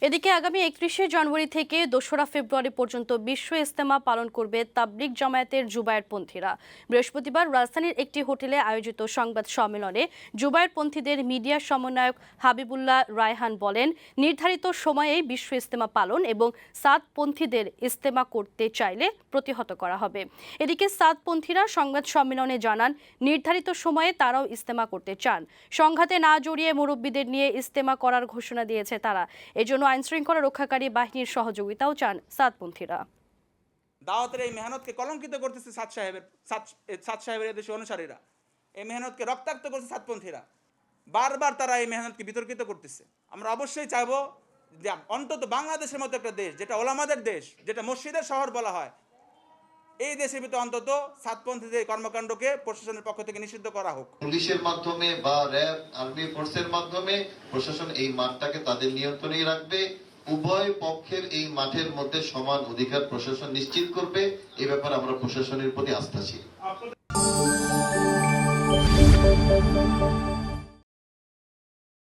এদিকে আগামী 31শে জানুয়ারি থেকে 2রা ফেব্রুয়ারি পর্যন্ত বিশ্ব ইজতেমা পালন করবে তাবলিগ জামায়াতের জুবায়েরপন্থীরা। বৃহস্পতিবার রাজধানীর একটি হোটেলে আয়োজিত সংবাদ সম্মেলনে জুবায়েরপন্থীদের মিডিয়া সমন্বয়ক হাবিবুল্লাহ রায়হান বলেন, নির্ধারিত সময়েই বিশ্ব ইজতেমা পালন এবং সাদপন্থীদের ইজতেমা করতে চাইলে প্রতিহত করা হবে। এদিকে সাদপন্থীরা সংবাদ সম্মেলনে জানান, নির্ধারিত সময়ে তারাও ইজতেমা করতে চান। সংঘাতে না জড়িয়ে মুরব্বীদের নিয়ে ইজতেমা করার ঘোষণা দিয়েছে তারা। এজন্য আইনশৃঙ্খলা রক্ষাকারী বাহিনীর সহযোগিতাও চান সাদপন্থীরা। দাওয়াতের এই মেহনতকে কলঙ্কিত করতেছে সাদ সাহেবের এদেশে অনুসারীরা। এই মেহনতকে রক্তাক্ত করছে সাদপন্থীরা। বারবার তারা এই মেহনতকে বিতর্কিত করতেছে। আমরা অবশ্যই চাইবো যে অন্তত বাংলাদেশের মতো একটা দেশ, যেটা ওলামাদের দেশ, যেটা মসজিদের শহর বলা হয়, এই দেশের ভিতরে অন্তত সাদপন্থীদের কর্মকাণ্ডকে প্রশাসনের পক্ষ থেকে নিষিদ্ধ করা হোক। পুলিশের মাধ্যমে বা র্যাব আর্মি ফোর্সের মাধ্যমে প্রশাসন এই মাঠটাকে তাদের নিয়ন্ত্রণেই রাখবে। উভয় পক্ষের এই মাঠের মধ্যে সমান অধিকার প্রশাসন নিশ্চিত করবে। এই ব্যাপারে আমরা প্রশাসনের প্রতি আস্থাশীল।